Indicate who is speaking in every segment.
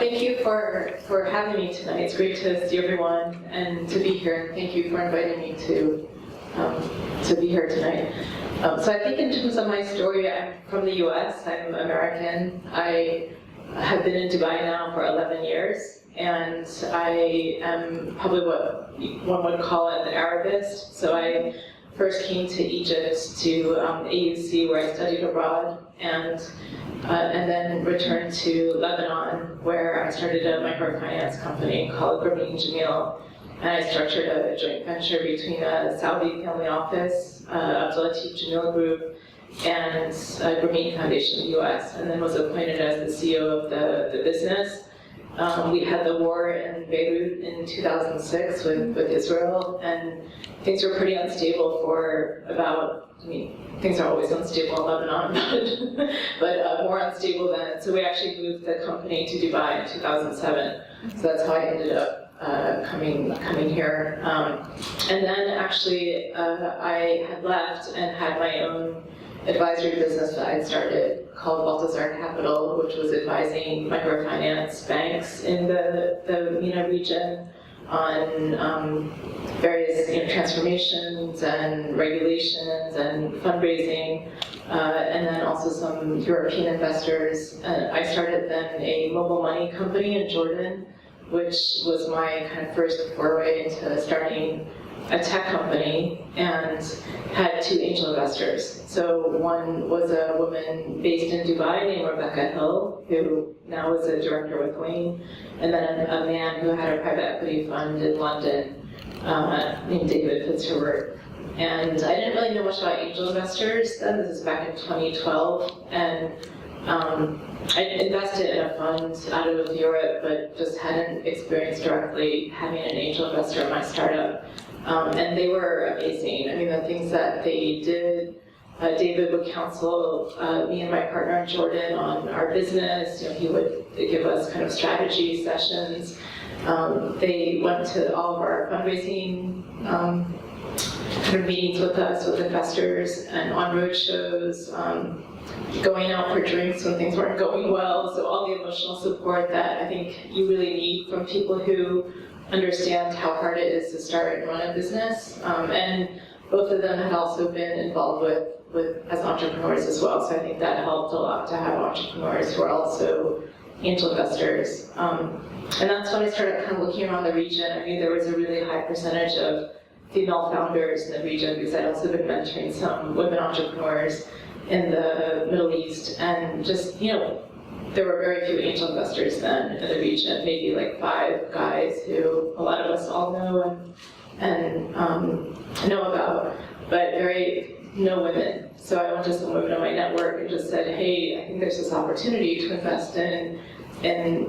Speaker 1: Thank you for having me tonight. It's great to see everyone and to be here. Thank you for inviting me to be here tonight. So I think in terms of my story, I'm from the US, I'm American. I have been in Dubai now for 11 years, and I am probably what one would call an Arabist. So I first came to Egypt to AUC, where I studied abroad, and then returned to Lebanon, where I started a microfinance company called Grameen Jamil. And I structured a joint venture between a Saudi family office, Abdul Latif Jamil Group, and Grameen Foundation in the US, and then was appointed as the CEO of the business. We had the war in Beirut in 2006 with Israel, and things were pretty unstable for about, things are always unstable in Lebanon, but more unstable then. So we actually moved the company to Dubai in 2007. So that's how I ended up coming here. And then actually I had left and had my own advisory business that I had started called Baltazar Capital, which was advising microfinance banks in the MENA region on various transformations and regulations and fundraising, and then also some European investors. I started then a mobile money company in Jordan, which was my kind of first foray into starting a tech company, and had 2 angel investors. So one was a woman based in Dubai named Rebecca Hill, who now is a director with WAIN, and then a man who had a private equity fund in London named David Fitzherbert. And I didn't really know much about angel investors then. This is back in 2012, and I invested in a fund out of Europe, but just hadn't experienced directly having an angel investor in my startup. And they were amazing. The things that they did, David would counsel me and my partner in Jordan on our business. He would give us kind of strategy sessions. They went to all of our fundraising kind of meetings with us, with investors, and on road shows, going out for drinks when things weren't going well. So all the emotional support that I think you really need from people who understand how hard it is to start and run a business. And both of them had also been involved with as entrepreneurs as well. So I think that helped a lot to have entrepreneurs who are also angel investors. And that's when I started kind of looking around the region. I knew there was a really high percentage of female founders in the region, because I'd also been mentoring some women entrepreneurs in the Middle East, and just, there were very few angel investors then in the region, maybe like 5 guys who a lot of us all know and know about, but no women. So I went to some women in my network and just said, hey, I think there's this opportunity to invest in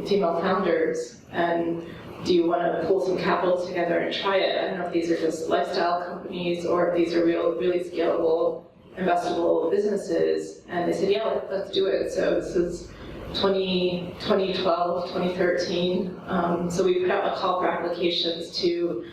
Speaker 1: female founders, and do you want to pull some capital together and try it? I don't know if these are just lifestyle companies or if these are really scalable, investable businesses. And they said, yeah, let's do it. So this is 2012, 2013. So we put out a call for applications to,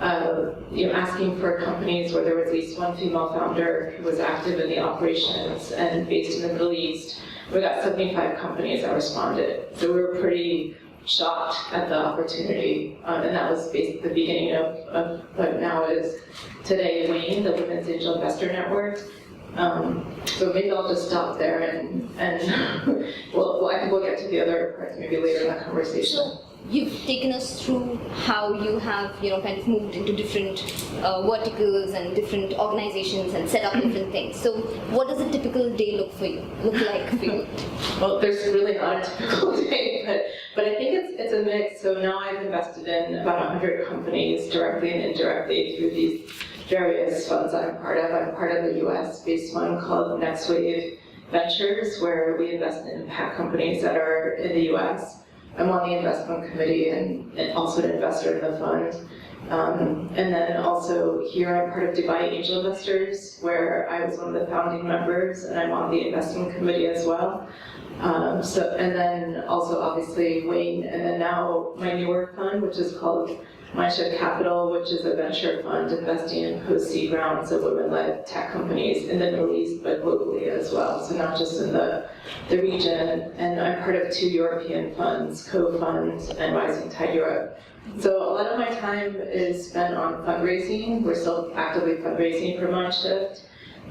Speaker 1: asking for companies where there was at least one female founder who was active in the operations and based in the Middle East. We got 75 companies that responded. So we were pretty shocked at the opportunity, and that was basically the beginning of what now is today WAIN, the Women's Angel Investor Network. So maybe I'll just stop there, and well, I think we'll get to the other parts maybe later in the conversation.
Speaker 2: So you've taken us through how you have, kind of moved into different verticals and different organizations and set up different things. So what does a typical day look like for you?
Speaker 1: Well, there's really not a typical day, but I think it's a mix. So now I've invested in about 100 companies directly and indirectly through these various funds I'm part of. I'm part of a US-based one called WAIN Ventures, where we invest in impact companies that are in the US. I'm on the investment committee and also an investor in the fund. And then also here I'm part of Dubai Angel Investors, where I was one of the founding members, and I'm on the investment committee as well. And then also obviously WAIN, and then now my newer fund, which is called Mindshift Capital, which is a venture fund investing in post-seed rounds of women-led tech companies in the Middle East, but globally as well. So not just in the region. And I'm part of 2 European funds, Co-Fund and Rising Tide Europe. So a lot of my time is spent on fundraising. We're still actively fundraising for Mindshift.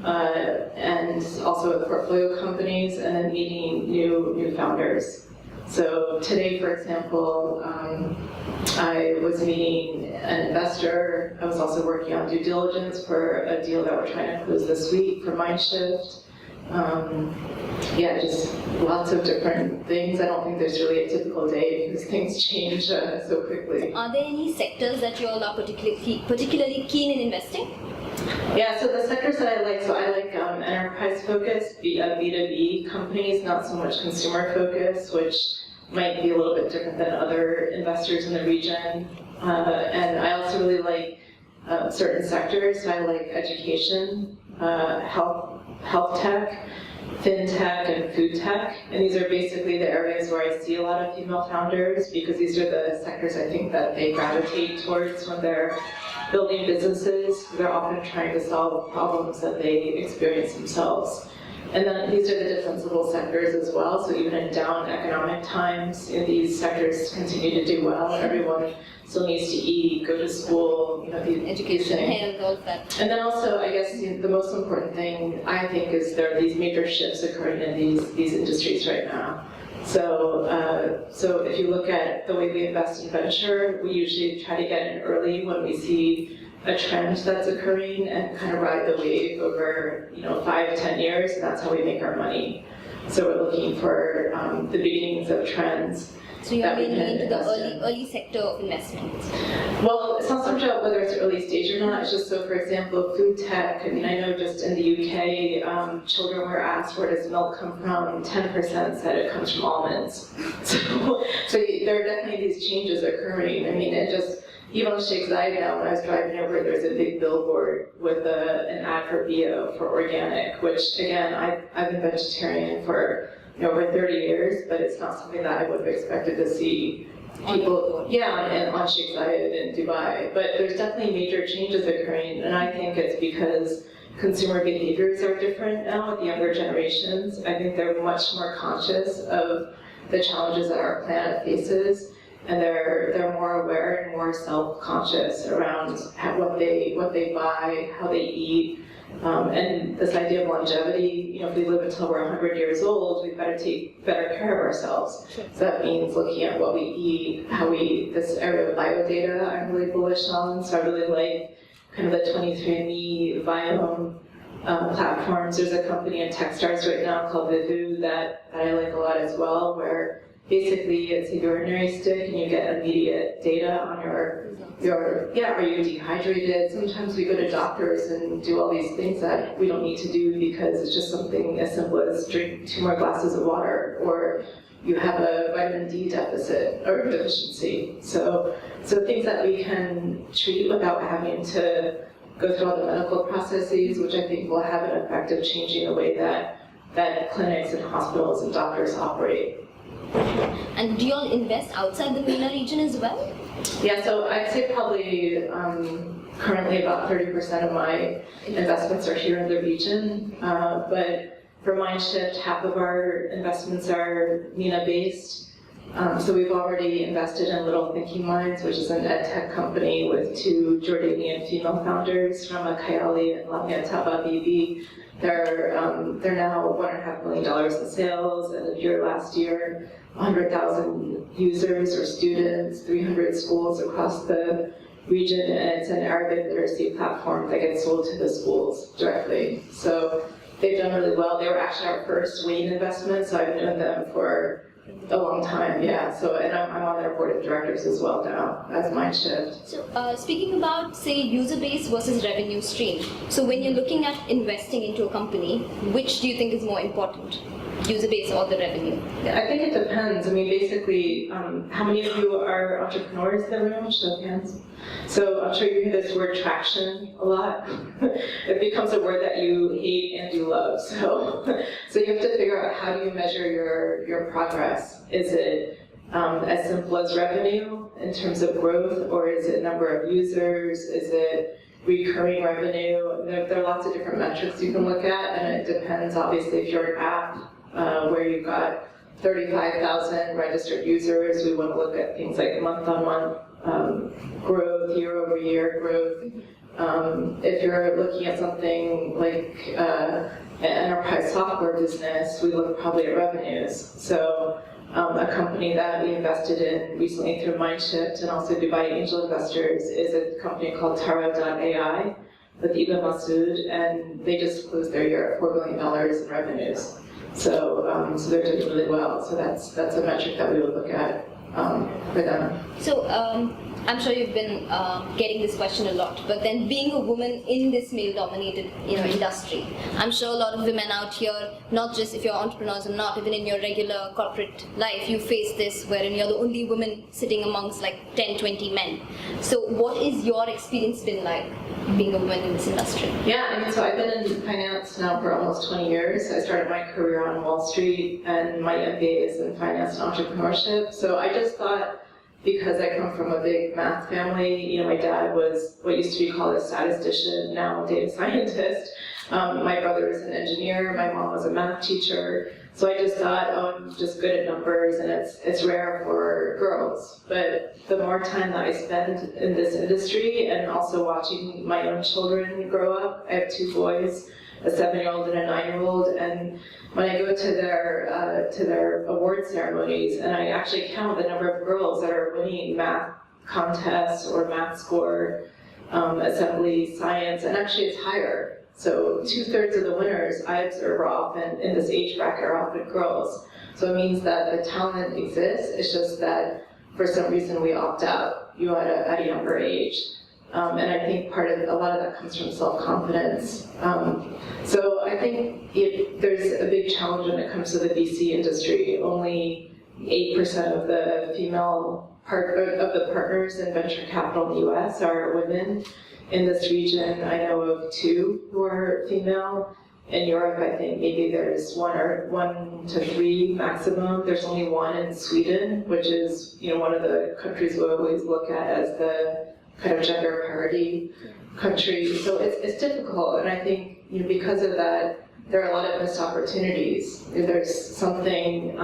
Speaker 1: And also with portfolio companies, and then meeting new founders. So today, for example, I was meeting an investor. I was also working on due diligence for a deal that we're trying to close this week for Mindshift. Yeah, just lots of different things. I don't think there's really a typical day because things change so quickly.
Speaker 2: Are there any sectors that you all are particularly keen in investing?
Speaker 1: Yeah, so the sectors that I like, enterprise focused, B2B companies, not so much consumer focused, which might be a little bit different than other investors in the region. And I also really like certain sectors. So I like education, health tech, fintech, and food tech. And these are basically the areas where I see a lot of female founders, because these are the sectors I think that they gravitate towards when they're building businesses. They're often trying to solve problems that they experience themselves. And then these are the defensible sectors as well. So even in down economic times, these sectors continue to do well. Everyone still needs to eat, go to school, the
Speaker 2: education, health, all of that.
Speaker 1: And then also, I guess the most important thing I think is there are these major shifts occurring in these industries right now. So if you look at the way we invest in venture, we usually try to get in early when we see a trend that's occurring and kind of ride the wave over 5-10 years, and that's how we make our money. So we're looking for the beginnings of trends.
Speaker 2: So you're mainly into the early sector of investment?
Speaker 1: Well, it's not so much about whether it's early stage or not. It's just so, for example, food tech. I know just in the UK, children were asked, where does milk come from? 10% said it comes from almonds. So there are definitely these changes occurring. It just, even on Sheikh Zayed now, when I was driving over, there's a big billboard with an ad for bio, for organic, which again, I've been vegetarian for over 30 years, but it's not something that I would have expected to see people, on Sheikh Zayed in Dubai. But there's definitely major changes occurring, and I think it's because consumer behaviors are different now with younger generations. I think they're much more conscious of the challenges that our planet faces, and they're more aware and more self-conscious around what they buy, how they eat. And this idea of longevity, if we live until we're 100 years old, we've got to take better care of ourselves. Sure. So that means looking at what we eat, this area of biodata I'm really bullish on. So I really like kind of the 23andMe biome platforms. There's a company in Techstars right now called youve that I like a lot as well, where basically it's a urinary stick and you get immediate data on are you dehydrated? Sometimes we go to doctors and do all these things that we don't need to do because it's just something as simple as drink 2 more glasses of water, or you have a vitamin D deficit or deficiency. So things that we can treat without having to go through all the medical processes, which I think will have an effect of changing the way that clinics and hospitals and doctors operate.
Speaker 2: And do you all invest outside the MENA region as well?
Speaker 1: Yeah, so I'd say probably currently about 30% of my investments are here in the region, but for Mindshift, half of our investments are MENA-based. So we've already invested in Little Thinking Minds, which is an ed tech company with 2 Jordanian female founders, Rama Kayali and Lamia Taba Bibi. They're now $1.5 million in sales, and last year, 100,000 users or students, 300 schools across the region, and it's an Arabic literacy platform that gets sold to the schools directly. So they've done really well. They were actually our first WAIN investment, so I've known them for a long time, yeah. So, and I'm on their board of directors as well now, as Mindshift.
Speaker 2: So, speaking about, say, user base versus revenue stream. So, when you're looking at investing into a company, which do you think is more important? User base or the revenue?
Speaker 1: Yeah, I think it depends. Basically, how many of you are entrepreneurs in the room? Show of hands. So I'm sure you hear this word traction a lot. It becomes a word that you hate and you love. So you have to figure out, how do you measure your progress? Is it as simple as revenue in terms of growth, or is it number of users? Is it recurring revenue? There are lots of different metrics you can look at, and it depends, obviously, if you're an app where you've got 35,000 registered users, we want to look at things like month-on-month growth, year-over-year growth. If you're looking at something like an enterprise software business, we look probably at revenues. So a company that we invested in recently through Mindshift and also Dubai Angel Investors is a company called Tara.ai with Iba Masood, and they just closed their year at $4 billion in revenues. So, so they're doing really well. So that's a metric that we would look at for them.
Speaker 2: So I'm sure you've been getting this question a lot, but then being a woman in this male-dominated industry, I'm sure a lot of women out here, not just if you're entrepreneurs or not, even in your regular corporate life, you face this wherein you're the only woman sitting amongst like 10, 20 men. So what is your experience been like being a woman in this industry?
Speaker 1: Yeah, I mean, so I've been in finance now for almost 20 years. I started my career on Wall Street, and my MBA is in finance and entrepreneurship. So I just thought, because I come from a big math family, my dad was what used to be called a statistician, now a data scientist. My brother is an engineer, my mom was a math teacher. So I just thought, oh, I'm just good at numbers, and it's rare for girls. But the more time that I spend in this industry and also watching my own children grow up, I have 2 boys, a 7-year-old and a 9-year-old, and when I go to their award ceremonies, and I actually count the number of girls that are winning math contests or math score, assembly, science, and actually it's higher. So 2/3 of the winners I observe are often in this age bracket are often girls. So it means that the talent exists. It's just that for some reason we opt out. At a younger age. And I think a lot of that comes from self-confidence. So I think there's a big challenge when it comes to the VC industry. Only 8% of the female of the partners in venture capital in the US are women. In this region, I know of 2 who are female. In Europe, I think maybe there's 1 to 3 maximum. There's only 1 in Sweden, which is one of the countries we always look at as the kind of gender parity country. So it's difficult, and I think because of that, there are a lot of missed opportunities. There's something.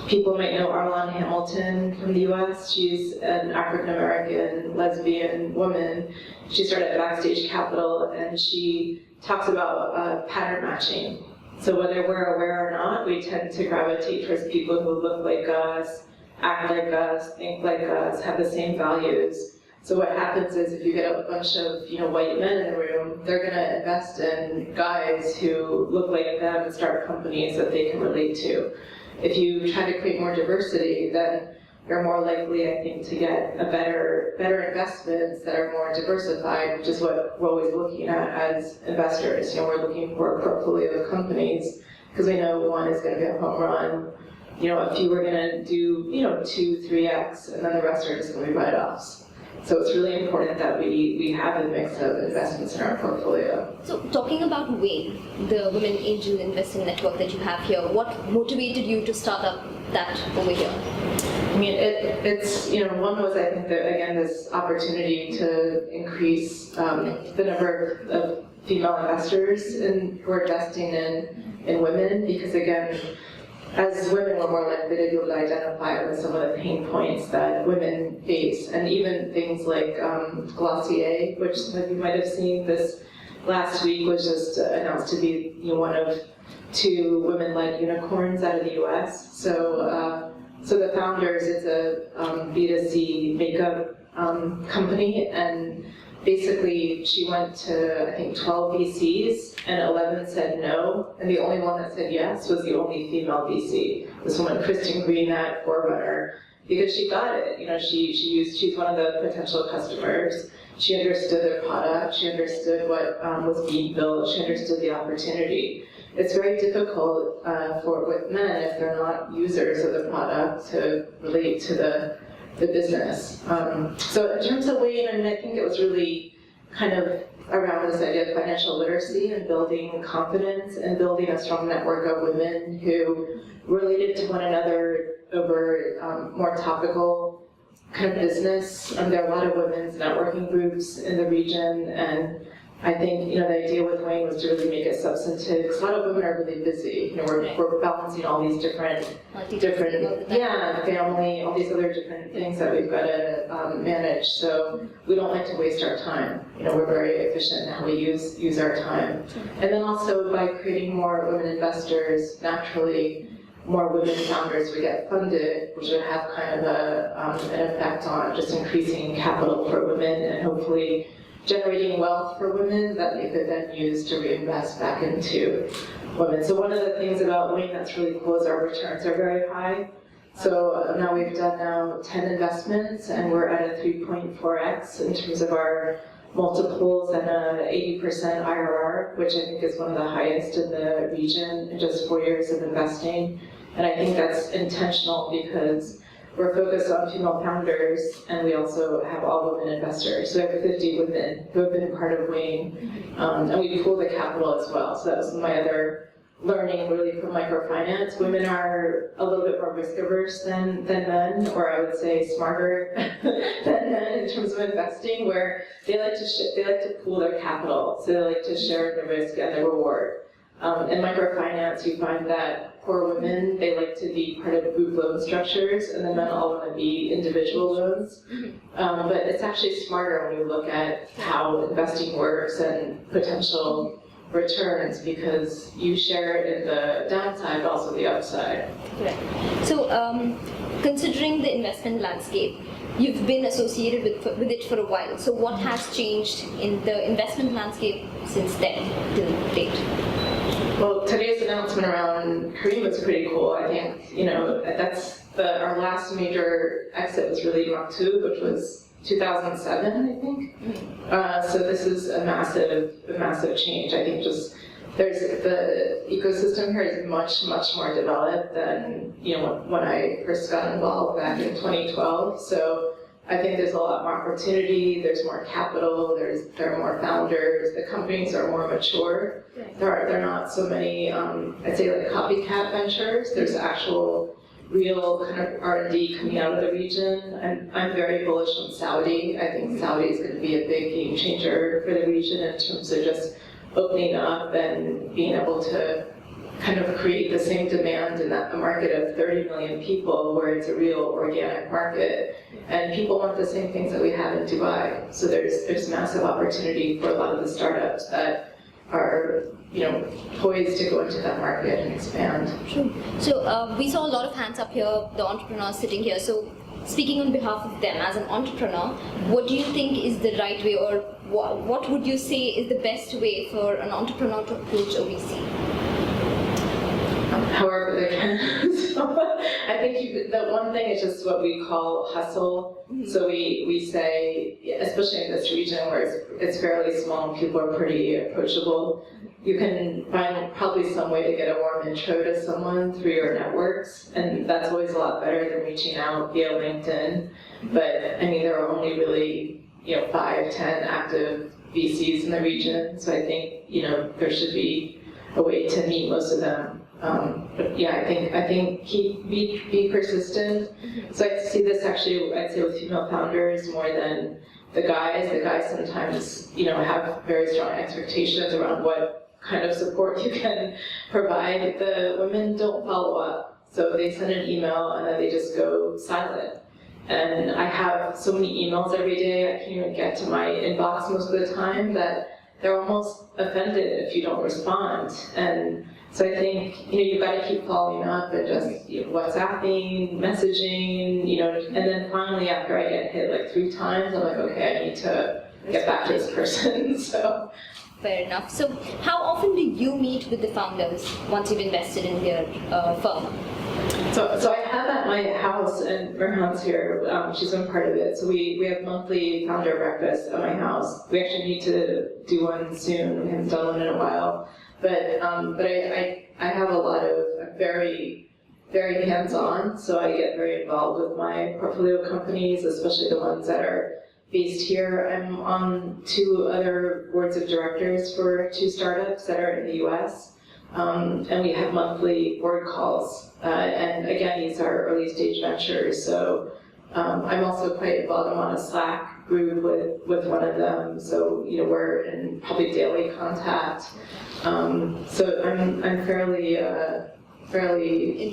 Speaker 1: People might know Arlan Hamilton from the US. She's an African-American lesbian woman. She started at Backstage Capital, and she talks about pattern matching. So whether we're aware or not, we tend to gravitate towards people who look like us, act like us, think like us, have the same values. So what happens is if you get a bunch of white men in the room, they're going to invest in guys who look like them and start companies that they can relate to. If you try to create more diversity, then you're more likely, I think, to get a better investments that are more diversified, which is what we're always looking at as investors. We're looking for a portfolio of companies because we know one is going to be a home run. A few are going to do 2, 3x, and then the rest are just going to be write-offs. So it's really important that we have a mix of investments in our portfolio. So talking about WAIN, the Women Angel Investing Network that you have here, what motivated you to start up that over here? I mean, it's one was, I think, that again, this opportunity to increase the number of female investors who are investing in women, because again, as women, we're more likely to be able to identify with some of the pain points that women face, and even things like Glossier, which some of you might have seen this last week, was just announced to be one of 2 women-led unicorns out of the U.S. So the founders, it's a B2C makeup company, and basically she went to, I think, 12 VCs, and 11 said no, and the only one that said yes was the only female VC. This woman, Kristen Green at Forerunner, because she got it. She's one of the potential customers. She understood their product. She understood what was being built. She understood the opportunity. It's very difficult with men, if they're not users of the product, to relate to the business. So in terms of WAIN, I think it was really kind of around this idea of financial literacy and building confidence and building a strong network of women who related to one another over more topical kind of business. There are a lot of women's networking groups in the region, and I think, the idea with WAIN was to really make it substantive, because a lot of women are really busy. We're balancing all these different, family, all these other different things that we've got to manage. So we don't like to waste our time. We're very efficient in how we use our time. And then also by creating more women investors, naturally, more women founders would get funded, which would have kind of an effect on just increasing capital for women and hopefully generating wealth for women that they could then use to reinvest back into women. So one of the things about WAIN that's really cool is our returns are very high. So now we've done 10 investments, and we're at a 3.4x in terms of our multiples and a 80% IRR, which I think is one of the highest in the region in just 4 years of investing. And I think that's intentional because we're focused on female founders, and we also have all women investors. So we have 50 women who have been part of WAIN, and we pool the capital as well. So that was my other learning really from microfinance. Women are a little bit more risk averse than men, or I would say smarter than men in terms of investing, where they like to pool their capital. So they like to share the risk and the reward. In microfinance, you find that for women, they like to be part of group loan structures, and the men all want to be individual loans. But it's actually smarter when you look at how investing works and potential returns, because you share it in the downside, but also the upside.
Speaker 2: Right. So, considering the investment landscape, you've been associated with it for a while. So, what has changed in the investment landscape since then till date?
Speaker 1: Well, today's announcement around Kareem was pretty cool. I think, that's our last major exit was really Maktub, which was 2007, I think. So this is a massive change. I think the ecosystem here is much more developed than, when I first got involved back in 2012. So I think there's a lot more opportunity, there's more capital, there are more founders, the companies are more mature. There are not so many, I'd say like copycat ventures. There's actual real kind of R&D coming out of the region. And I'm very bullish on Saudi. I think Saudi is going to be a big game changer for the region in terms of just opening up and being able to kind of create the same demand in a market of 30 million people where it's a real organic market. And people want the same things that we have in Dubai. So there's massive opportunity for a lot of the startups that are poised to go into that market and expand.
Speaker 2: Sure. So we saw a lot of hands up here, the entrepreneurs sitting here. So speaking on behalf of them as an entrepreneur, what do you think is the right way, or what would you say is the best way for an entrepreneur to approach a VC?
Speaker 1: However they can. So I think the one thing is just what we call hustle. So we say, especially in this region where it's fairly small and people are pretty approachable, you can find probably some way to get a warm intro to someone through your networks, and that's always a lot better than reaching out via LinkedIn. But I mean, there are only really 5, 10 active VCs in the region, so I think there should be a way to meet most of them. But yeah, I think be persistent. So I see this actually, I'd say, with female founders more than the guys. The guys sometimes, have very strong expectations around what kind of support you can provide. The women don't follow up. So they send an email and then they just go silent. And I have so many emails every day, I can't even get to my inbox most of the time, that they're almost offended if you don't respond. And so I think, you've got to keep following up and just WhatsApping, messaging, and then finally after I get hit like 3 times, I'm like, okay, I need to get back to this person. So.
Speaker 2: Fair enough. So how often do you meet with the founders once you've invested in their firm?
Speaker 1: So I have at my house, and Rehan's here, she's been part of it, so we have monthly founder breakfast at my house. We actually need to do one soon, we haven't done one in a while. But I have a lot of very, very hands-on, so I get very involved with my portfolio companies, especially the ones that are based here. I'm on 2 other boards of directors for 2 startups that are in the US. And we have monthly board calls. And again, these are early stage ventures. So I'm also quite involved. I'm on a Slack group with one of them. So, we're in probably daily contact. So I'm fairly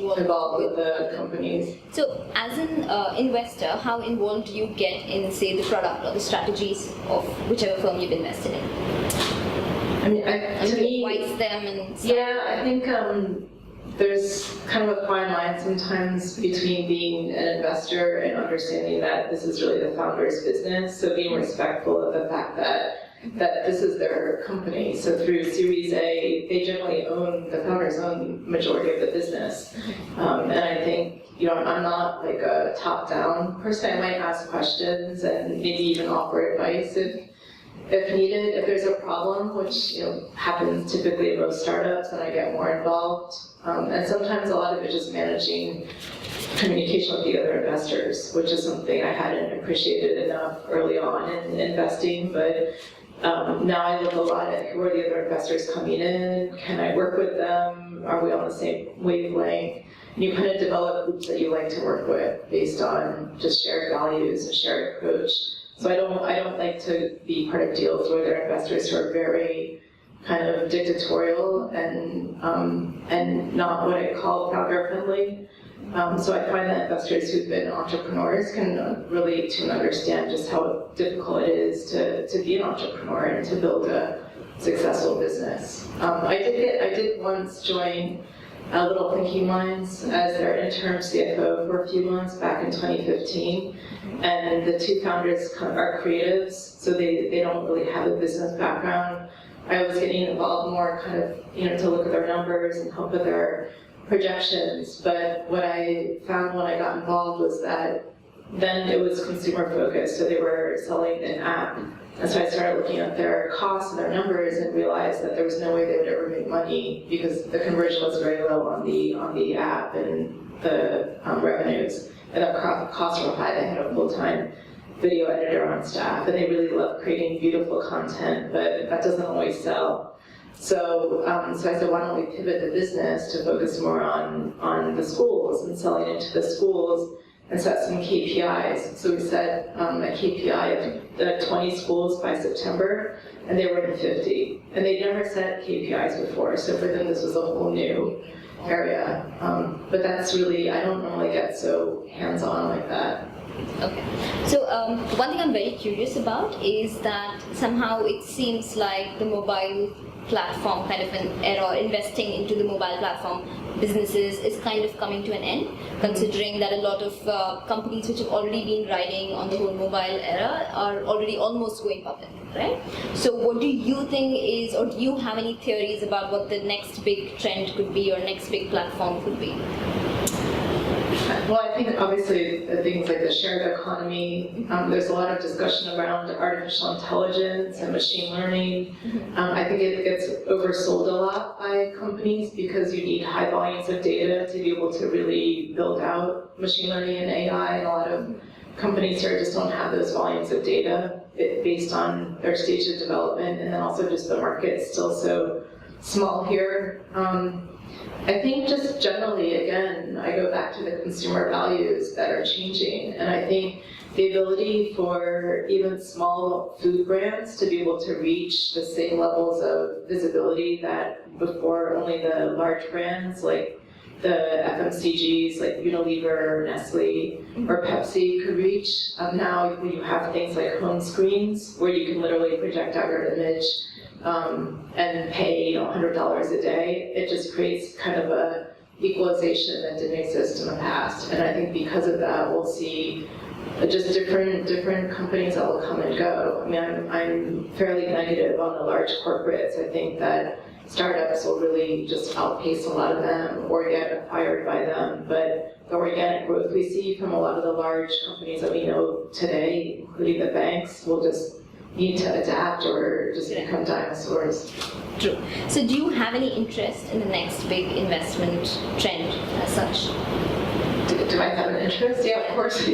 Speaker 1: involved with the companies.
Speaker 2: So as an investor, how involved do you get in, say, the product or the strategies of whichever firm you've invested in?
Speaker 1: I mean, to me,
Speaker 2: advise them and stuff?
Speaker 1: Yeah, I think there's kind of a fine line sometimes between being an investor and understanding that this is really the founder's business. So being respectful of the fact that this is their company. So through Series A, they generally the founders own majority of the business. And I think, I'm not like a top-down person. I might ask questions and maybe even offer advice if needed. If there's a problem, which happens typically in most startups, then I get more involved. And sometimes a lot of it is managing communication with the other investors, which is something I hadn't appreciated enough early on in investing. But now I look a lot at who are the other investors coming in, can I work with them, are we on the same wavelength? And you kind of develop groups that you like to work with based on just shared values and shared approach. So I don't like to be part of deals where there are investors who are very kind of dictatorial and not what I call founder friendly. So I find that investors who've been entrepreneurs can relate to and understand just how difficult it is to be an entrepreneur and to build a successful business. I did once join Little Thinking Minds as their interim CFO for a few months back in 2015. And the 2 founders are creatives, so they don't really have a business background. I was getting involved more kind of, to look at their numbers and help with their projections. But what I found when I got involved was that then it was consumer focused, so they were selling an app. And so I started looking at their costs and their numbers and realized that there was no way they would ever make money because the conversion was very low on the app and the revenues. And the costs were high. They had a full-time video editor on staff, and they really love creating beautiful content, but that doesn't always sell. So I said, why don't we pivot the business to focus more on the schools and selling into the schools and set some KPIs. So we set a KPI of the 20 schools by September, and they were in 50. And they'd never set KPIs before, so for them this was a whole new area. But that's really, I don't normally get so hands-on like that.
Speaker 2: Okay. So one thing I'm very curious about is that somehow it seems like the mobile platform kind of an era, investing into the mobile platform businesses is kind of coming to an end, considering that a lot of companies which have already been riding on the whole mobile era are already almost going public, right? So what do you think is, or do you have any theories about what the next big trend could be or next big platform could be?
Speaker 1: Well, I think obviously things like the shared economy, there's a lot of discussion around artificial intelligence and machine learning. I think it gets oversold a lot by companies because you need high volumes of data to be able to really build out machine learning and AI, and a lot of companies here just don't have those volumes of data based on their stage of development, and then also just the market's still so small here. I think just generally, again, I go back to the consumer values that are changing, and I think the ability for even small food brands to be able to reach the same levels of visibility that before only the large brands like the FMCGs like Unilever, Nestle, or Pepsi could reach. Now when you have things like home screens where you can literally project out your image and pay $100 a day, it just creates kind of a equalization that didn't exist in the past. And I think because of that, we'll see just different companies that will come and go. I mean, I'm fairly negative on the large corporates. I think that startups will really just outpace a lot of them or get acquired by them. But the organic growth we see from a lot of the large companies that we know today, including the banks, will just need to adapt or just become dinosaurs.
Speaker 2: True. So do you have any interest in the next big investment trend as such?
Speaker 1: Do I have an interest? Yeah, of course.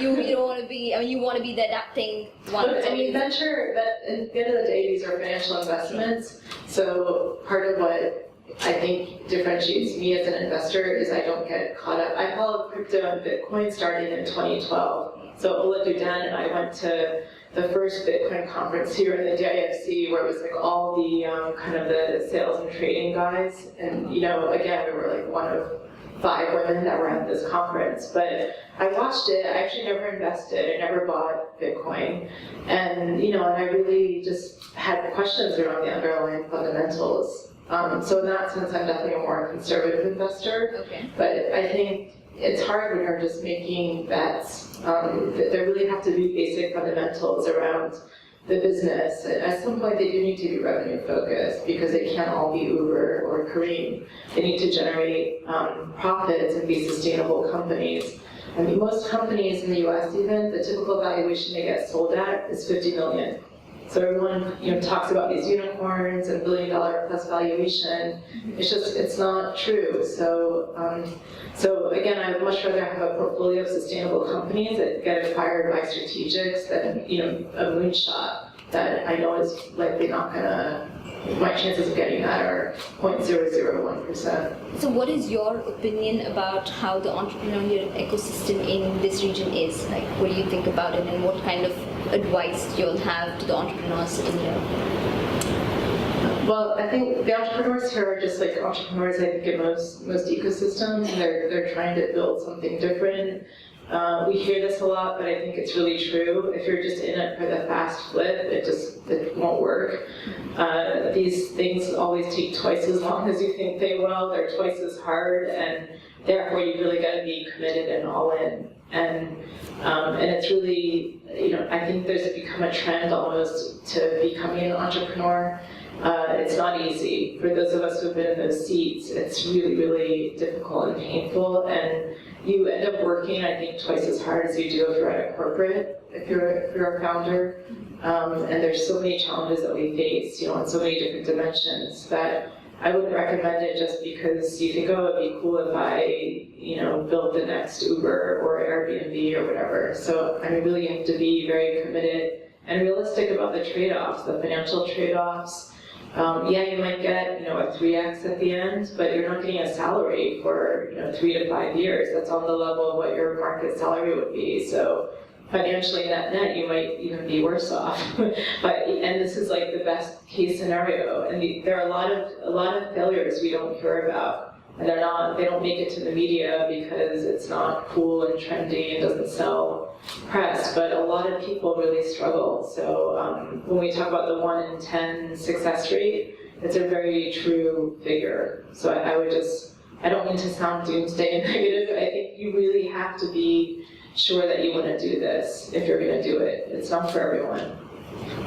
Speaker 2: you don't want to be. I mean, you want to be the adapting one.
Speaker 1: But, I mean, venture. That at the end of the day, these are financial investments. So part of what I think differentiates me as an investor is I don't get caught up. I followed crypto and Bitcoin starting in 2012. So Ola Duden and I went to the first Bitcoin conference here in the DIFC, where it was like all the kind of the sales and trading guys. And again, we were like one of 5 women that were at this conference. But I watched it. I actually never invested. I never bought Bitcoin. And and I really just had questions around the underlying fundamentals. So in that sense, I'm definitely a more conservative investor.
Speaker 2: Okay.
Speaker 1: But I think it's hard when you're just making bets. There really have to be basic fundamentals around the business. At some point, they do need to be revenue focused because they can't all be Uber or Kareem. They need to generate profits and be sustainable companies. I mean, most companies in the US even, the typical valuation they get sold at is 50 million. So everyone, talks about these unicorns and $1 billion plus valuation. It's not true. So again, I would much rather have a portfolio of sustainable companies that get acquired by strategics than a moonshot that I know is likely not gonna. My chances of getting that are 0.001%.
Speaker 2: So what is your opinion about how the entrepreneurial ecosystem in this region is? Like, what do you think about it, and what kind of advice you'll have to the entrepreneurs sitting here?
Speaker 1: Well, I think the entrepreneurs here are just like entrepreneurs, I think, in most ecosystems. They're trying to build something different. We hear this a lot, but I think it's really true. If you're just in it for the fast flip, it won't work. These things always take twice as long as you think they will. They're twice as hard, and therefore you really got to be committed and all in. And it's really, I think there's become a trend almost to becoming an entrepreneur. It's not easy. For those of us who've been in those seats, it's really, really difficult and painful. And you end up working, I think, twice as hard as you do if you're at a corporate, if you're a founder. And there's so many challenges that we face, in so many different dimensions that I wouldn't recommend it just because you think, oh, it'd be cool if I, built the next Uber or Airbnb or whatever. So I really you have to be very committed and realistic about the trade-offs, the financial trade-offs. You might get, a 3x at the end, but you're not getting a salary for, 3 to 5 years. That's on the level of what your market salary would be. So financially, net, you might even be worse off. And this is like the best case scenario. And there are a lot of failures we don't hear about. And they don't make it to the media because it's not cool and trendy and doesn't sell press, but a lot of people really struggle. So when we talk about the 1 in 10 success rate, it's a very true figure. So I don't mean to sound doomsday and negative, I think you really have to be sure that you want to do this if you're going to do it. It's not for everyone.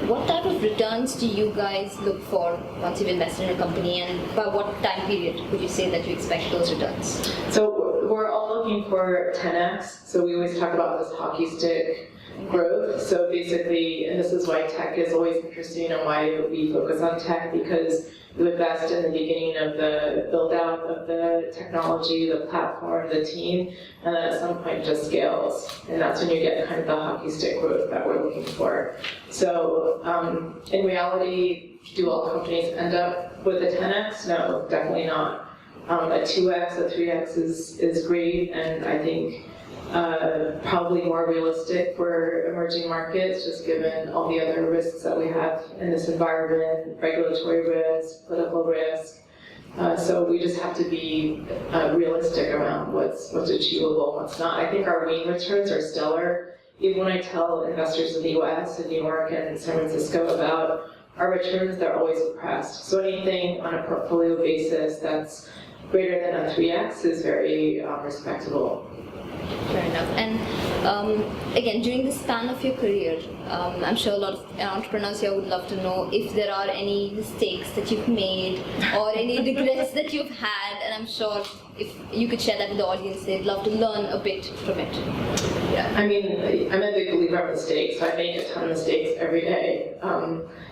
Speaker 2: What type of returns do you guys look for once you've invested in a company, and by what time period would you say that you expect those returns?
Speaker 1: So we're all looking for 10x. So we always talk about this hockey stick growth. So basically, and this is why tech is always interesting and why we focus on tech, because you invest in the beginning of the build out of the technology, the platform, the team, and then at some point just scales. And that's when you get kind of the hockey stick growth that we're looking for. So in reality, do all companies end up with a 10x? No, definitely not. A 2x, a 3x is great, and I think probably more realistic for emerging markets, just given all the other risks that we have in this environment, regulatory risk, political risk. So we just have to be realistic around what's achievable and what's not. I think our WAIN returns are stellar. Even when I tell investors in the US and New York and San Francisco about our returns, they're always impressed. So anything on a portfolio basis that's greater than a 3x is very respectable.
Speaker 2: Fair enough. And again, during the span of your career, I'm sure a lot of entrepreneurs here would love to know if there are any mistakes that you've made or any regrets that you've had. And I'm sure if you could share that with the audience, they'd love to learn a bit from it.
Speaker 1: Yeah, I mean, I'm a big believer in mistakes, so I make a ton of mistakes every day.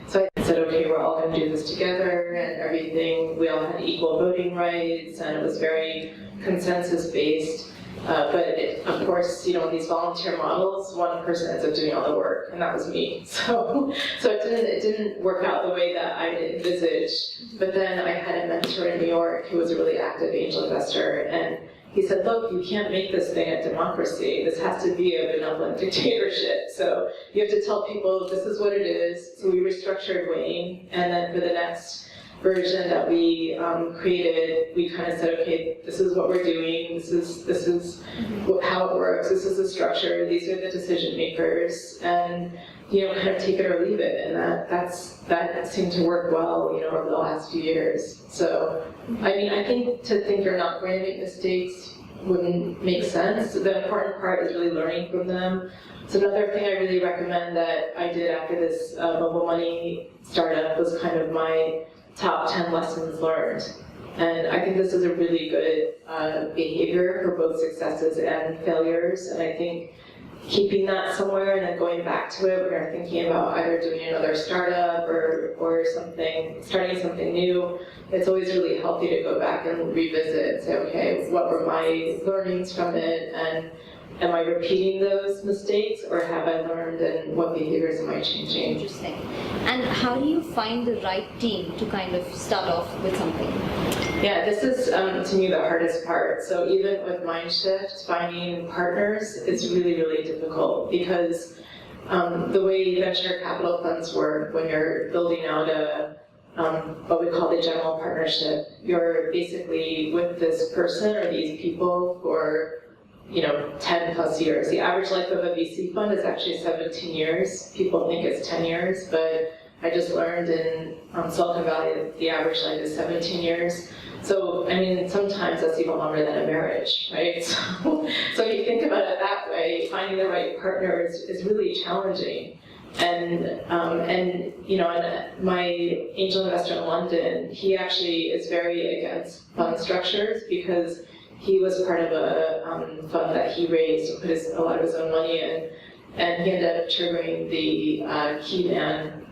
Speaker 1: So I said, okay, we're all going to do this together and everything. We all had equal voting rights, and it was very consensus-based. Of course, these volunteer models, one person ends up doing all the work, and that was me. So it didn't work out the way that I envisaged. But then I had a mentor in New York who was a really active angel investor, and he said, look, you can't make this thing a democracy. This has to be a benevolent dictatorship. So you have to tell people this is what it is. So we restructured WAIN, and then for the next version that we created, we kind of said, okay, this is what we're doing, this is how it works, this is the structure, these are the decision makers, and kind of take it or leave it, and that seemed to work well, over the last few years. So, I mean, I think you're not going to make mistakes wouldn't make sense. The important part is really learning from them. So another thing I really recommend that I did after this mobile money startup was kind of my top 10 lessons learned. And I think this is a really good behavior for both successes and failures. And I think keeping that somewhere and then going back to it when you're thinking about either doing another startup or something, starting something new, it's always really healthy to go back and revisit and say, okay, what were my learnings from it? And am I repeating those mistakes, or have I learned, and what behaviors am I changing?
Speaker 2: Interesting. And how do you find the right team to kind of start off with something?
Speaker 1: Yeah, this is, to me, the hardest part. So even with Mindshift, finding partners is really, really difficult because the way venture capital funds work, when you're building out what we call the general partnership, you're basically with this person or these people for 10 plus years. The average life of a VC fund is actually 17 years. People think it's 10 years, but I just learned in Silicon Valley that the average life is 17 years. So, I mean, sometimes that's even longer than a marriage, right? So if you think about it that way, finding the right partner is really challenging. And my angel investor in London, he actually is very against fund structures because he was part of a fund that he raised and put a lot of his own money in, and he ended up triggering the key man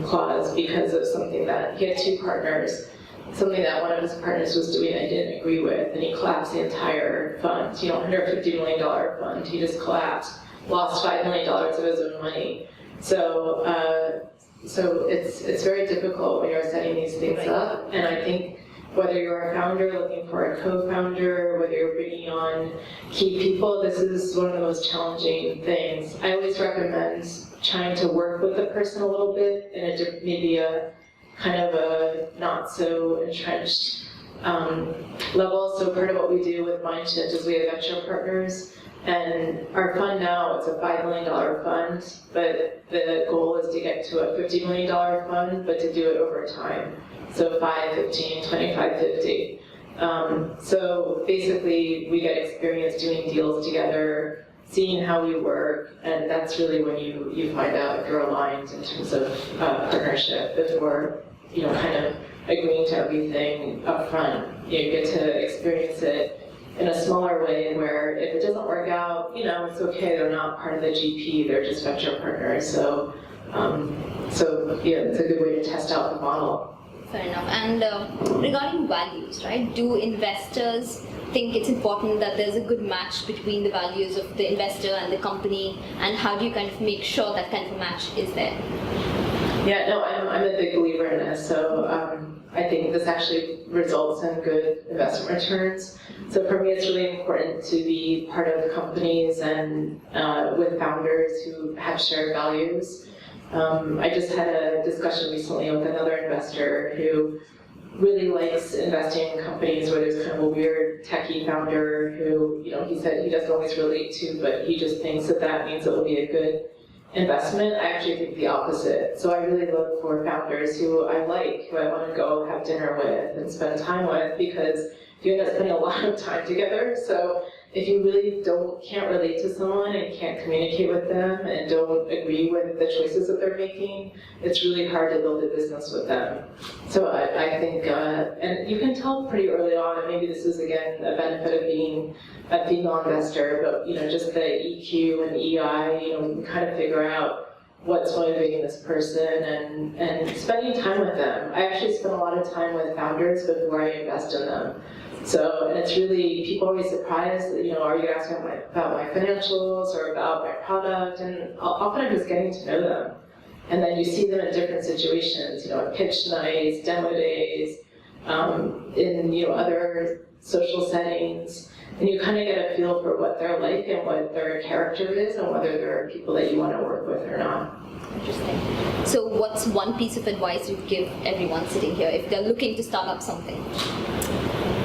Speaker 1: clause because of something that he had two partners, something that one of his partners was doing that he didn't agree with, and he collapsed the entire fund. $150 million fund, he just collapsed, lost $5 million of his own money. So it's very difficult when you're setting these things up, and I think whether you're a founder looking for a co-founder, whether you're bringing on key people, this is one of the most challenging things. I always recommend trying to work with the person a little bit in maybe a kind of a not so entrenched level. So part of what we do with Mindshift is we have venture partners, and our fund now, it's a $5 million fund, but the goal is to get to a $50 million fund, but to do it over time. So 5, 15, 25, 50. So basically, we get experience doing deals together, seeing how we work, and that's really when you find out if you're aligned in terms of partnership before kind of agreeing to everything up front. You get to experience it in a smaller way where if it doesn't work out, it's okay. They're not part of the GP. They're just venture partners. So it's a good way to test out the model.
Speaker 2: Fair enough. And regarding values, right? Do investors think it's important that there's a good match between the values of the investor and the company? And how do you kind of make sure that kind of a match is there?
Speaker 1: Yeah, no, I'm a big believer in this. So I think this actually results in good investment returns. So for me, it's really important to be part of companies and with founders who have shared values. I just had a discussion recently with another investor who really likes investing in companies where there's kind of a weird techie founder who, he said he doesn't always relate to, but he just thinks that means it will be a good investment. I actually think the opposite. So I really look for founders who I like, who I want to go have dinner with and spend time with, because you end up spending a lot of time together. So if you really can't relate to someone and can't communicate with them and don't agree with the choices that they're making, it's really hard to build a business with them. So I think, and you can tell pretty early on, and maybe this is again a benefit of being a female investor, but just the EQ and EI, you can kind of figure out what's motivating this person and spending time with them. I actually spend a lot of time with founders before I invest in them. So, and it's really, people are always surprised, are you going to ask me about my financials or about my product? And often I'm just getting to know them. And then you see them in different situations, pitch nights, demo days, in other social settings. And you kind of get a feel for what they're like and what their character is and whether they're people that you want to work with or not.
Speaker 2: Interesting. So what's one piece of advice you'd give everyone sitting here if they're looking to start up something?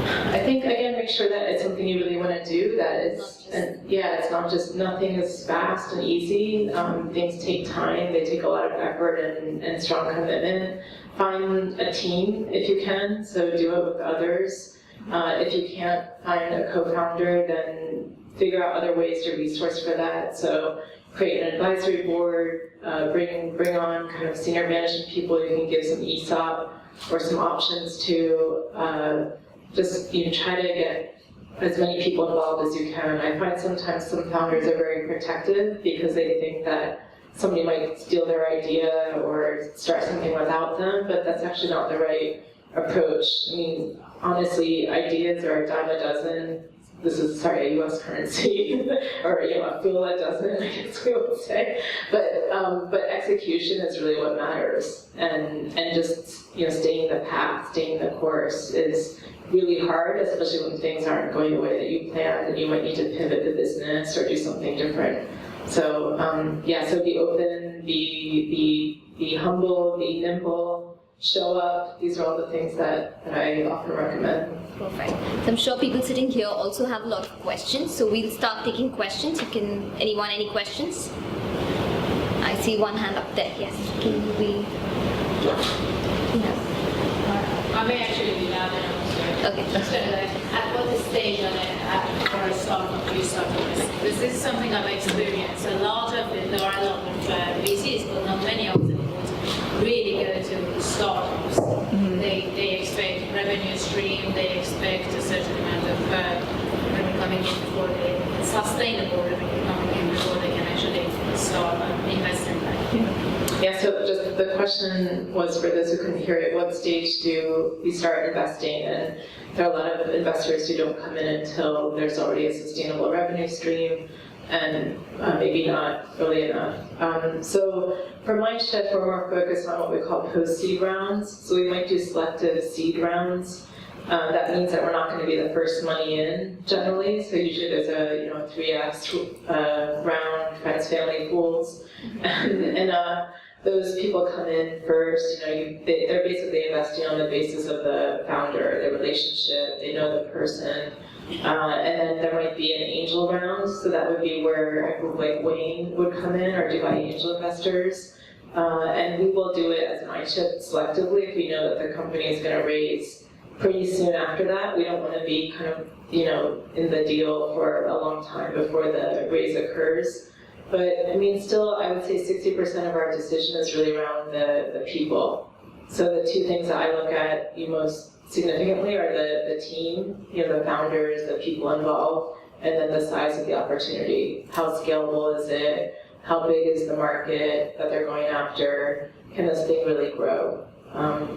Speaker 1: I think, again, make sure that it's something you really want to do, that it's not just, nothing is fast and easy. Things take time, they take a lot of effort and strong commitment. Find a team if you can, so do it with others. If you can't find a co-founder, then figure out other ways to resource for that. So create an advisory board, bring on kind of senior management people you can give some ESOP or some options to. Just try to get as many people involved as you can. I find sometimes some founders are very protective because they think that somebody might steal their idea or start something without them, but that's actually not the right approach. I mean, honestly, ideas are a dime a dozen. This is, a U.S. currency, or a fool a dozen, I guess we would say. But execution is really what matters, and just staying the path, staying the course is really hard, especially when things aren't going the way that you planned, and you might need to pivot the business or do something different. So so be open, be humble, be nimble, show up. These are all the things that I often recommend.
Speaker 2: Perfect. So I'm sure people sitting here also have a lot of questions, so we'll start taking questions. Anyone, any questions? I see one hand up there. Yes. Can we?
Speaker 3: I may actually be loud enough.
Speaker 2: Okay.
Speaker 3: So, at what stage for a startup do you start with this? Because this is something I've experienced. There are a lot of VCs, but not many of them would really go to startups. Mm-hmm. They expect revenue stream, they expect a certain amount of revenue coming in before sustainable revenue coming in before they can actually start investing back.
Speaker 1: Yeah, so just the question was, for those who couldn't hear it, what stage do we start investing? And there are a lot of investors who don't come in until there's already a sustainable revenue stream, and maybe not early enough. So for Mindshift, we're more focused on what we call post-seed rounds. So we might do selective seed rounds. That means that we're not going to be the first money in, generally. So usually there's a 3x round, friends, family, pools, and those people come in first. They're basically investing on the basis of the founder, their relationship. They know the person, and then there might be an angel round. So that would be where a group like WAIN would come in, or do by angel investors. And we will do it as Mindshift selectively if we know that the company is going to raise pretty soon after that. We don't want to be kind of, in the deal for a long time before the raise occurs. But I mean, still, I would say 60% of our decision is really around the people. So the two things that I look at most significantly are the team, the founders, the people involved, and then the size of the opportunity. How scalable is it? How big is the market that they're going after? Can this thing really grow?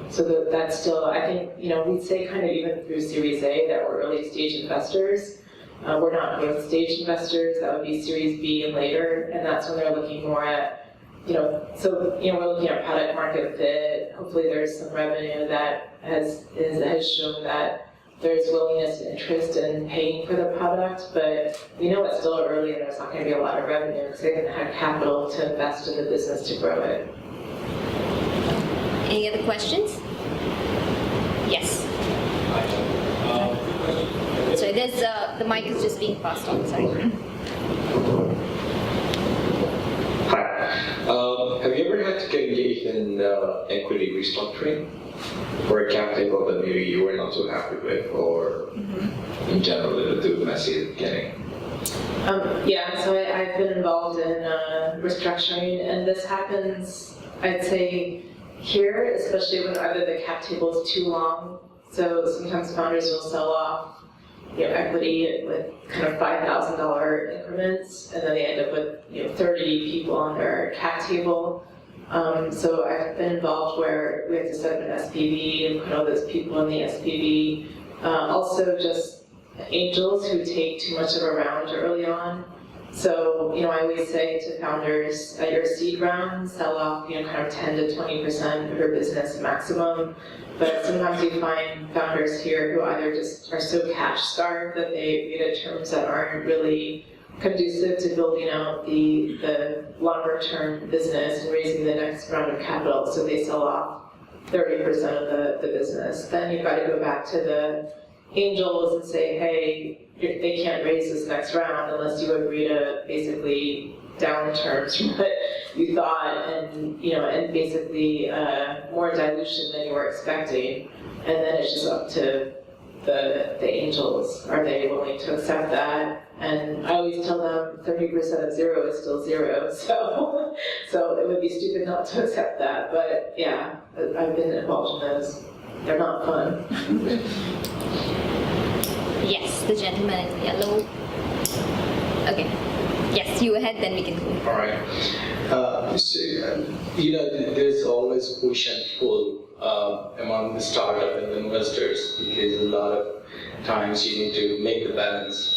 Speaker 1: So that's still, I think, we'd say kind of even through Series A that we're early stage investors. We're not growth stage investors. That would be Series B and later, and that's when they're looking more at, we're looking at product market fit. Hopefully there's some revenue that has shown that there's willingness and interest in paying for the product, but we know it's still early and there's not going to be a lot of revenue because they didn't have capital to invest in the business to grow it.
Speaker 2: Any other questions? Yes. Sorry, there's the mic is just being passed on. Sorry.
Speaker 4: Hi. Have you ever had to get engaged in equity restructuring for a cap table that maybe you were not so happy with, or in general, it was too messy at the beginning?
Speaker 1: Yeah, so I've been involved in restructuring, and this happens, I'd say, here, especially when either the cap table is too long. So sometimes founders will sell off equity with kind of $5,000 increments, and then they end up with 30 people on their cap table. So I've been involved where we have to set up an SPV and put all those people in the SPV. Also just angels who take too much of a round early on. So, I always say to founders at your seed round, sell off, kind of 10 to 20% of your business maximum. But sometimes you find founders here who either just are so cash starved that they get at terms that aren't really conducive to building out the longer term business and raising the next round of capital. So they sell off 30% of the business. Then you've got to go back to the angels and say, hey, they can't raise this next round unless you agree to basically down terms from what you thought, and and basically more dilution than you were expecting. And then it's just up to the angels. Are they willing to accept that? And I always tell them 30% of zero is still zero. So it would be stupid not to accept that. But yeah, I've been involved in those. They're not fun.
Speaker 2: Yes, the gentleman in yellow. Okay. Yes, you ahead, then we can go.
Speaker 5: All right. There's always push and pull among the startup and the investors, because a lot of times you need to make the balance.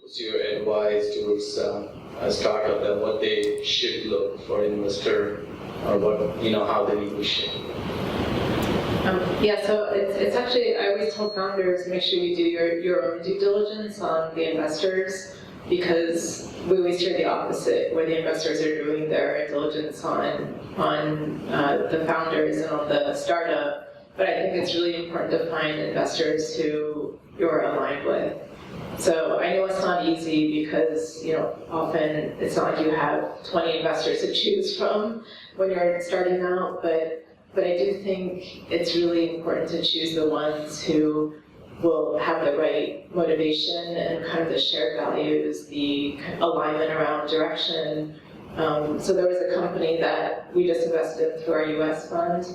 Speaker 5: What's your advice towards a startup and what they should look for investor, or what how they negotiate?
Speaker 1: Yeah, so it's actually, I always tell founders, make sure you do your own due diligence on the investors, because we always hear the opposite, where the investors are doing their diligence on the founders and on the startup. But I think it's really important to find investors who you're aligned with. So I know it's not easy because, often it's not like you have 20 investors to choose from when you're starting out, but I do think it's really important to choose the ones who will have the right motivation and kind of the shared values, the alignment around direction. So there was a company that we just invested in through our US fund,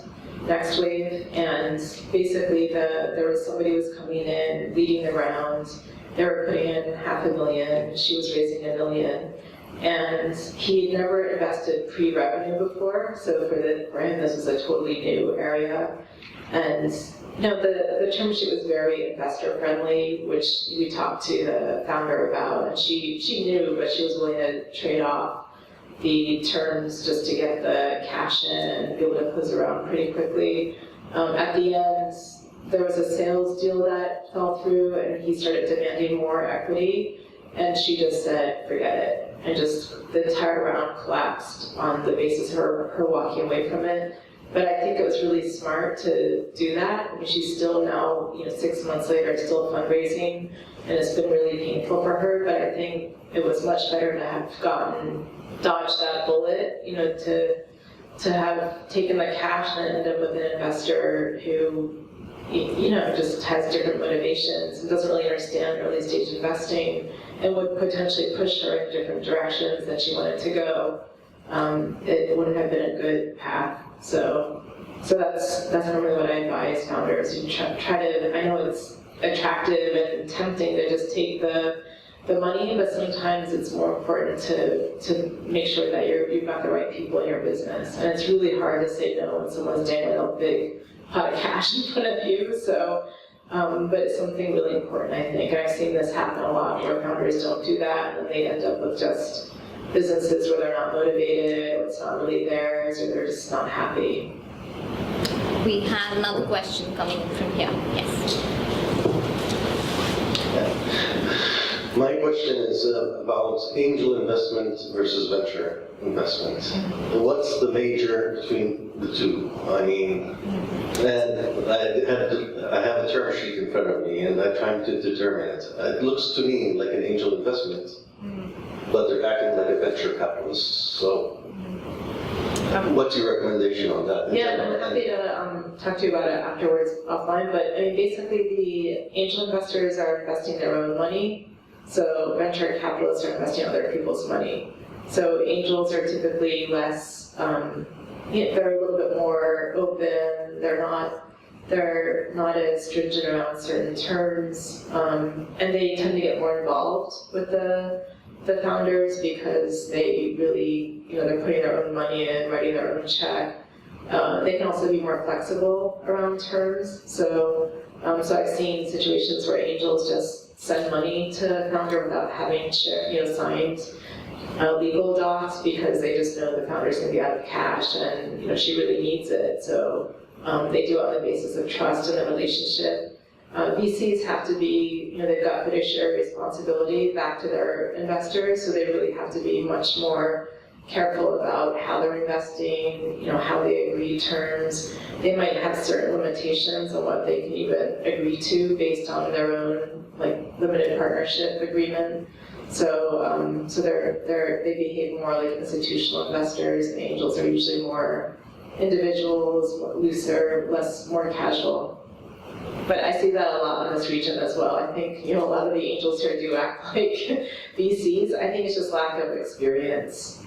Speaker 1: WAIN, and basically there was somebody who was coming in, leading the round. They were putting in $500,000, she was raising $1 million. And he'd never invested pre-revenue before, so for him this was a totally new area. And the term sheet was very investor friendly, which we talked to the founder about, and she knew, but she was willing to trade off the terms just to get the cash in and be able to close around pretty quickly. At the end, there was a sales deal that fell through, and he started demanding more equity, and she just said, forget it. And just the entire round collapsed on the basis of her walking away from it. But I think it was really smart to do that. I mean, she's still now, 6 months later, still fundraising, and it's been really painful for her. But I think it was much better to have dodged that bullet, to have taken the cash and ended up with an investor who, just has different motivations and doesn't really understand early stage investing, and would potentially push her in different directions that she wanted to go. It wouldn't have been a good path. So that's normally what I advise founders. You try to, I know it's attractive and tempting to just take the money, but sometimes it's more important to make sure that you've got the right people in your business. And it's really hard to say no when someone's dangling a big pot of cash in front of you. So, but it's something really important, I think. And I've seen this happen a lot where founders don't do that, and they end up with just businesses where they're not motivated, or it's not really theirs, or they're just not happy.
Speaker 2: We have another question coming from here. Yes.
Speaker 6: My question is about angel investment versus venture investment. What's the major between the two? I mean, and I have a term sheet in front of me, and I'm trying to determine it. It looks to me like an angel investment, but they're acting like a venture capitalist. So, what's your recommendation on that?
Speaker 1: Yeah, I'm happy to talk to you about it afterwards offline, but I mean, basically the angel investors are investing their own money, So venture capitalists are investing other people's money. So angels are typically less, they're a little bit more open, they're not as stringent around certain terms, and they tend to get more involved with the founders because they really, they're putting their own money in, writing their own check. They can also be more flexible around terms. So I've seen situations where angels just send money to a founder without having signed legal docs because they just know the founder's going to be out of cash and she really needs it. So they do it on the basis of trust in the relationship. VCs have to be, they've got fiduciary responsibility back to their investors, so they really have to be much more careful about how they're investing, how they agree terms. They might have certain limitations on what they can even agree to based on their own limited partnership agreement. So they behave more like institutional investors, and angels are usually more individuals, looser, more casual. But I see that a lot in this region as well. I think a lot of the angels here do act like VCs. I think it's just lack of experience